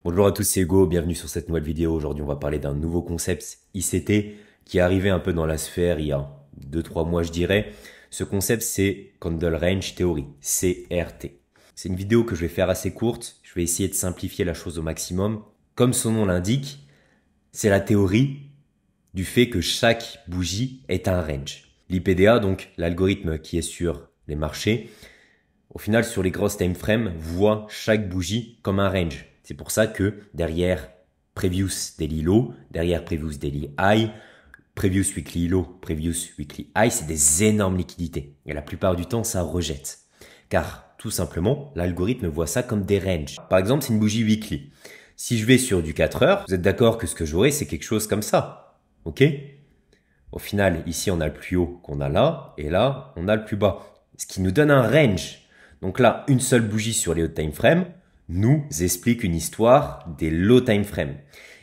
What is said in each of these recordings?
Bonjour à tous, c'est Hugo, bienvenue sur cette nouvelle vidéo. Aujourd'hui, on va parler d'un nouveau concept ICT qui est arrivé un peu dans la sphère il y a 2-3 mois, je dirais. Ce concept, c'est Candle Range Theory, CRT. C'est une vidéo que je vais faire assez courte. Je vais essayer de simplifier la chose au maximum. Comme son nom l'indique, c'est la théorie du fait que chaque bougie est un range. L'IPDA, donc l'algorithme qui est sur les marchés, au final, sur les grosses time frames, voit chaque bougie comme un range. C'est pour ça que derrière Previous Daily Low, derrière Previous Daily High, Previous Weekly Low, Previous Weekly High, c'est des énormes liquidités. Et la plupart du temps, ça rejette. Car, tout simplement, l'algorithme voit ça comme des ranges. Par exemple, c'est une bougie weekly. Si je vais sur du 4 heures, vous êtes d'accord que ce que j'aurai, c'est quelque chose comme ça. Ok? Au final, ici, on a le plus haut qu'on a là, et là, on a le plus bas. Ce qui nous donne un range. Donc là, une seule bougie sur les hauts time frames nous explique une histoire des low time frames.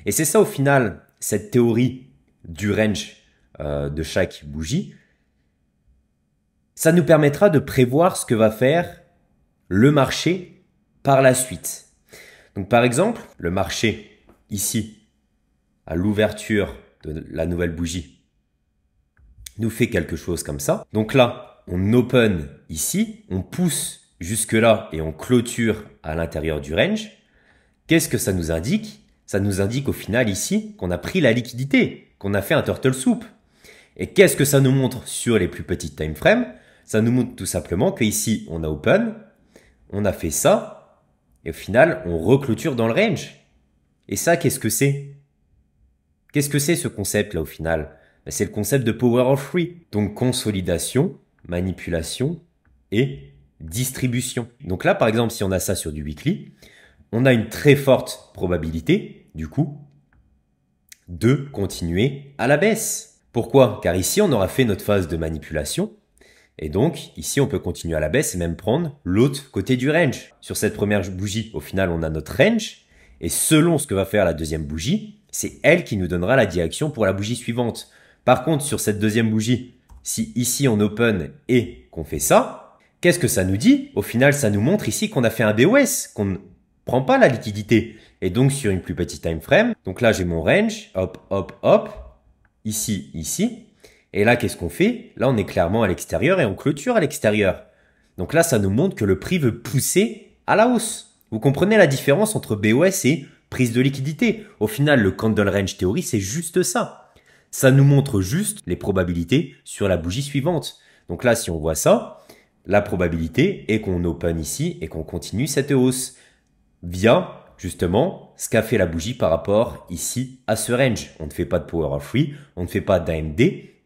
Et c'est ça au final, cette théorie du range de chaque bougie. Ça nous permettra de prévoir ce que va faire le marché par la suite. Donc par exemple, le marché ici, à l'ouverture de la nouvelle bougie, nous fait quelque chose comme ça. Donc là, on open ici, on pousse jusque là et on clôture à l'intérieur du range. Qu'est-ce que ça nous indique? Ça nous indique au final ici qu'on a pris la liquidité, qu'on a fait un turtle soup. Et qu'est-ce que ça nous montre sur les plus petites time frames? Ça nous montre tout simplement qu'ici on a open, on a fait ça, et au final on reclôture dans le range. Et ça, qu'est-ce que c'est? Qu'est-ce que c'est ce concept là au final? C'est le concept de Power of Three. Donc consolidation, manipulation et distribution. Donc là, par exemple, si on a ça sur du weekly, on a une très forte probabilité, du coup, de continuer à la baisse. Pourquoi? Car ici, on aura fait notre phase de manipulation. Et donc, ici, on peut continuer à la baisse et même prendre l'autre côté du range. Sur cette première bougie, au final, on a notre range. Et selon ce que va faire la deuxième bougie, c'est elle qui nous donnera la direction pour la bougie suivante. Par contre, sur cette deuxième bougie, si ici on open et qu'on fait ça, qu'est-ce que ça nous dit? Au final, ça nous montre ici qu'on a fait un BOS, qu'on ne prend pas la liquidité. Et donc, sur une plus petite time frame, donc là, j'ai mon range, hop, hop, hop, ici, ici. Et là, qu'est-ce qu'on fait? Là, on est clairement à l'extérieur et on clôture à l'extérieur. Donc là, ça nous montre que le prix veut pousser à la hausse. Vous comprenez la différence entre BOS et prise de liquidité? Au final, le Candle Range Theory, c'est juste ça. Ça nous montre juste les probabilités sur la bougie suivante. Donc là, si on voit ça, la probabilité est qu'on open ici et qu'on continue cette hausse via justement ce qu'a fait la bougie par rapport ici à ce range. On ne fait pas de Power of Three, on ne fait pas d'AMD,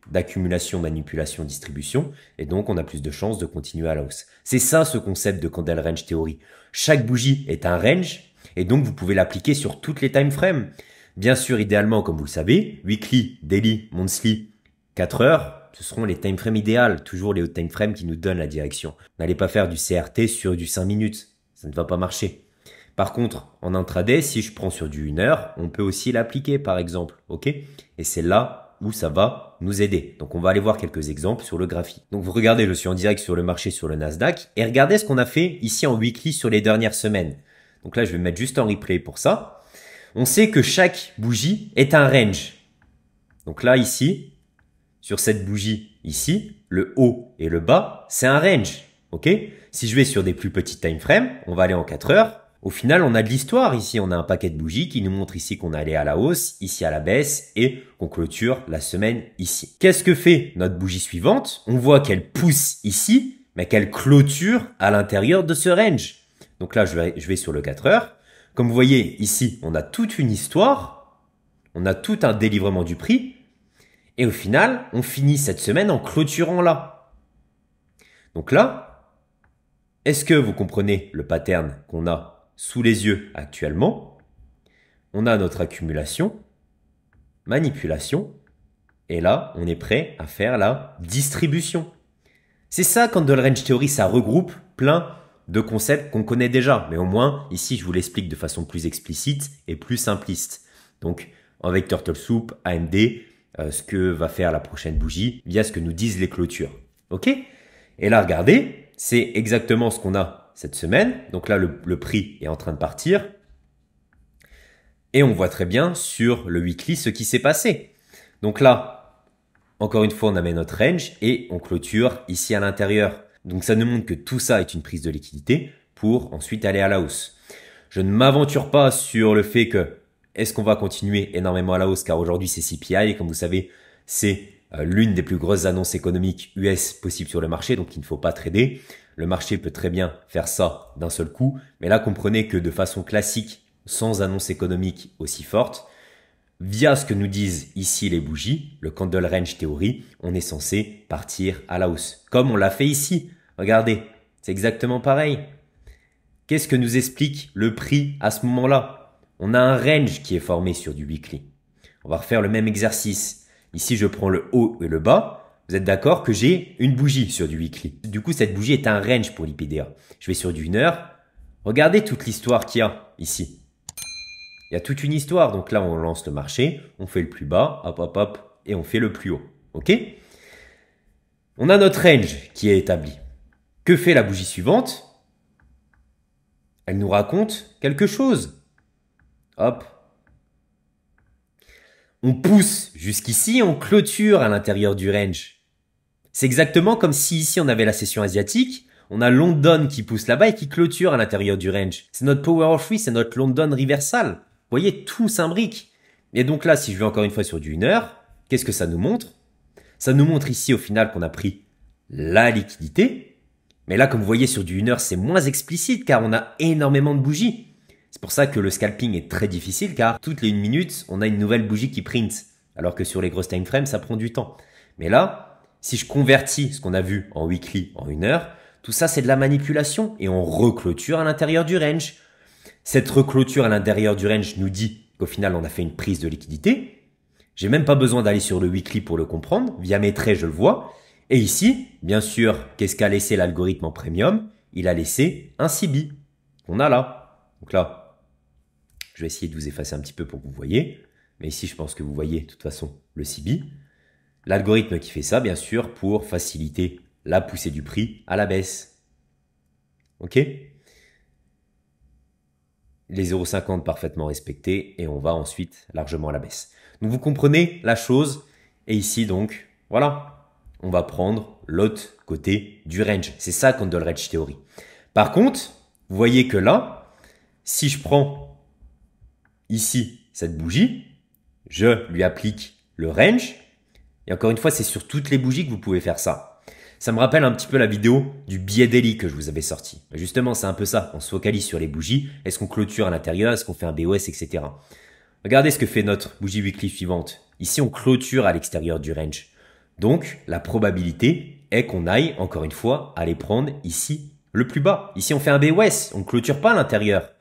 d'accumulation, manipulation, distribution, et donc on a plus de chances de continuer à la hausse. C'est ça ce concept de Candle Range Theory. Chaque bougie est un range, et donc vous pouvez l'appliquer sur toutes les time frames. Bien sûr, idéalement, comme vous le savez, weekly, daily, monthly, 4 heures, ce seront les time frames idéales, toujours les hauts time frames qui nous donnent la direction. N'allez pas faire du CRT sur du 5 minutes, ça ne va pas marcher. Par contre, en intraday, si je prends sur du 1 heure, on peut aussi l'appliquer par exemple, ok? Et c'est là où ça va nous aider. Donc on va aller voir quelques exemples sur le graphique. Donc vous regardez, je suis en direct sur le marché sur le Nasdaq, et regardez ce qu'on a fait ici en weekly sur les dernières semaines. Donc là, je vais mettre juste en replay pour ça. On sait que chaque bougie est un range. Donc là, ici, sur cette bougie ici, le haut et le bas, c'est un range. Ok? Si je vais sur des plus petites time frames, on va aller en 4 heures. Au final, on a de l'histoire. Ici, on a un paquet de bougies qui nous montre ici qu'on est allé à la hausse, ici à la baisse et qu'on clôture la semaine ici. Qu'est-ce que fait notre bougie suivante? On voit qu'elle pousse ici, mais qu'elle clôture à l'intérieur de ce range. Donc là, je vais sur le 4 heures. Comme vous voyez, ici, on a toute une histoire, on a tout un délivrement du prix, et au final, on finit cette semaine en clôturant là. Donc là, est-ce que vous comprenez le pattern qu'on a sous les yeux actuellement? On a notre accumulation, manipulation, et là, on est prêt à faire la distribution. C'est ça, Candle Range Theory, ça regroupe plein de concepts qu'on connaît déjà. Mais au moins, ici, je vous l'explique de façon plus explicite et plus simpliste. Donc, avec Turtle Soup, AMD, ce que va faire la prochaine bougie via ce que nous disent les clôtures. OK? Et là, regardez, c'est exactement ce qu'on a cette semaine. Donc là, le prix est en train de partir. Et on voit très bien sur le weekly ce qui s'est passé. Donc là, encore une fois, on amène notre range et on clôture ici à l'intérieur. Donc ça nous montre que tout ça est une prise de liquidité pour ensuite aller à la hausse. Je ne m'aventure pas sur le fait que est-ce qu'on va continuer énormément à la hausse, car aujourd'hui c'est CPI et comme vous savez, c'est l'une des plus grosses annonces économiques US possibles sur le marché, donc il ne faut pas trader. Le marché peut très bien faire ça d'un seul coup, mais là comprenez que de façon classique, sans annonce économique aussi forte, via ce que nous disent ici les bougies, le candle range théorie, on est censé partir à la hausse. Comme on l'a fait ici. Regardez, c'est exactement pareil. Qu'est-ce que nous explique le prix à ce moment-là? On a un range qui est formé sur du weekly. On va refaire le même exercice. Ici, je prends le haut et le bas. Vous êtes d'accord que j'ai une bougie sur du weekly. Du coup, cette bougie est un range pour l'IPDA. Je vais sur du 1 heure. Regardez toute l'histoire qu'il y a ici. Il y a toute une histoire. Donc là, on lance le marché. On fait le plus bas. Hop, hop, hop. Et on fait le plus haut. OK? On a notre range qui est établi. Que fait la bougie suivante? Elle nous raconte quelque chose. Hop. On pousse jusqu'ici, on clôture à l'intérieur du range. C'est exactement comme si ici on avait la session asiatique, on a London qui pousse là-bas et qui clôture à l'intérieur du range. C'est notre Power of Three, c'est notre London reversal. Vous voyez, tout s'imbrique. Et donc là, si je vais encore une fois sur du 1 heure, qu'est-ce que ça nous montre? Ça nous montre ici au final qu'on a pris la liquidité. Mais là, comme vous voyez sur du 1 heure, c'est moins explicite car on a énormément de bougies. C'est pour ça que le scalping est très difficile car toutes les 1 minute, on a une nouvelle bougie qui print. Alors que sur les grosses time frames, ça prend du temps. Mais là, si je convertis ce qu'on a vu en weekly en 1 heure, tout ça c'est de la manipulation et on reclôture à l'intérieur du range. Cette reclôture à l'intérieur du range nous dit qu'au final, on a fait une prise de liquidité. J'ai même pas besoin d'aller sur le weekly pour le comprendre. Via mes traits, je le vois. Et ici, bien sûr, qu'est-ce qu'a laissé l'algorithme en premium? Il a laissé un CB qu'on a là. Donc là, je vais essayer de vous effacer un petit peu pour que vous voyez. Mais ici, je pense que vous voyez de toute façon le CB. L'algorithme qui fait ça, bien sûr, pour faciliter la poussée du prix à la baisse. OK? Les 0,50 parfaitement respectés et on va ensuite largement à la baisse. Donc vous comprenez la chose. Et ici, donc, voilà. On va prendre l'autre côté du range. C'est ça Candle Range Theory. Par contre, vous voyez que là, si je prends ici cette bougie, je lui applique le range. Et encore une fois, c'est sur toutes les bougies que vous pouvez faire ça. Ça me rappelle un petit peu la vidéo du billet daily que je vous avais sorti. Justement, c'est un peu ça. On se focalise sur les bougies. Est-ce qu'on clôture à l'intérieur? Est-ce qu'on fait un BOS, etc. Regardez ce que fait notre bougie weekly suivante. Ici, on clôture à l'extérieur du range. Donc, la probabilité est qu'on aille, encore une fois, aller prendre ici le plus bas. Ici, on fait un BOS, on ne clôture pas à l'intérieur.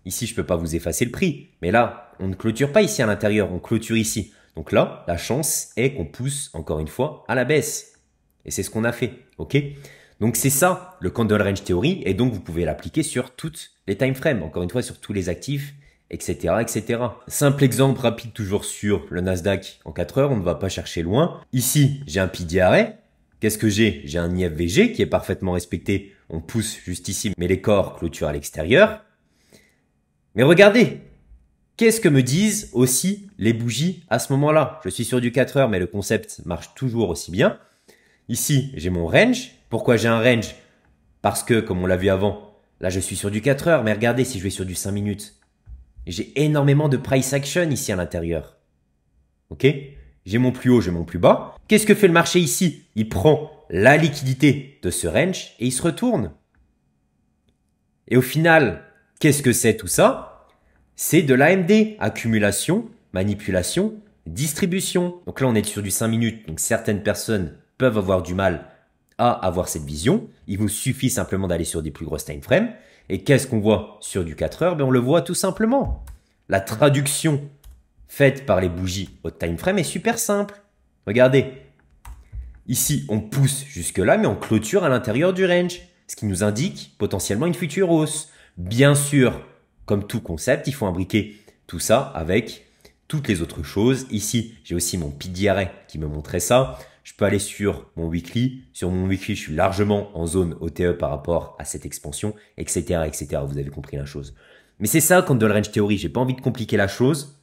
Ici, je ne peux pas vous effacer le prix. Mais là, on ne clôture pas ici à l'intérieur, on clôture ici. Donc là, la chance est qu'on pousse, encore une fois, à la baisse. Et c'est ce qu'on a fait. OK? Donc, c'est ça, le Candle Range Theory. Et donc, vous pouvez l'appliquer sur toutes les time frames. Encore une fois, sur tous les actifs, etc., etc. Simple exemple rapide toujours sur le Nasdaq en 4 heures, on ne va pas chercher loin. Ici, j'ai un PDRA. Qu'est-ce que j'ai? J'ai un IFVG qui est parfaitement respecté. On pousse juste ici, mais les corps clôturent à l'extérieur. Mais regardez, qu'est-ce que me disent aussi les bougies à ce moment-là? Je suis sur du 4 heures, mais le concept marche toujours aussi bien. Ici, j'ai mon range. Pourquoi j'ai un range? Parce que, comme on l'a vu avant, là je suis sur du 4 heures, mais regardez si je vais sur du 5 minutes. J'ai énormément de price action ici à l'intérieur. OK? J'ai mon plus haut, j'ai mon plus bas. Qu'est-ce que fait le marché ici? Il prend la liquidité de ce range et il se retourne. Et au final, qu'est-ce que c'est tout ça? C'est de l'AMD. Accumulation, manipulation, distribution. Donc là, on est sur du 5 minutes. Donc certaines personnes peuvent avoir du mal à avoir cette vision. Il vous suffit simplement d'aller sur des plus grosses time frames. Et qu'est-ce qu'on voit sur du 4 heures? Ben, on le voit tout simplement. La traduction faite par les bougies au time frame est super simple. Regardez. Ici, on pousse jusque-là, mais on clôture à l'intérieur du range. Ce qui nous indique potentiellement une future hausse. Bien sûr, comme tout concept, il faut imbriquer tout ça avec toutes les autres choses. Ici, j'ai aussi mon PDRA qui me montrait ça. Je peux aller sur mon weekly. Sur mon weekly, je suis largement en zone OTE par rapport à cette expansion, etc., etc. Vous avez compris la chose. Mais c'est ça Candle Range Theory, j'ai pas envie de compliquer la chose.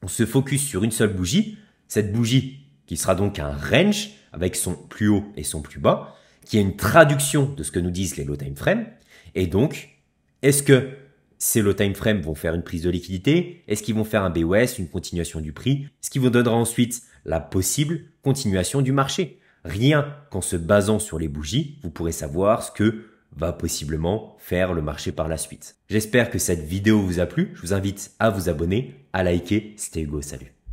On se focus sur une seule bougie, cette bougie qui sera donc un range avec son plus haut et son plus bas, qui est une traduction de ce que nous disent les low time frames. Et donc, est-ce que ces low time frames vont faire une prise de liquidité? Est-ce qu'ils vont faire un BOS, une continuation du prix? Ce qui vous donnera ensuite la possible continuation du marché. Rien qu'en se basant sur les bougies, vous pourrez savoir ce que va possiblement faire le marché par la suite. J'espère que cette vidéo vous a plu. Je vous invite à vous abonner, à liker. C'était Hugo, salut.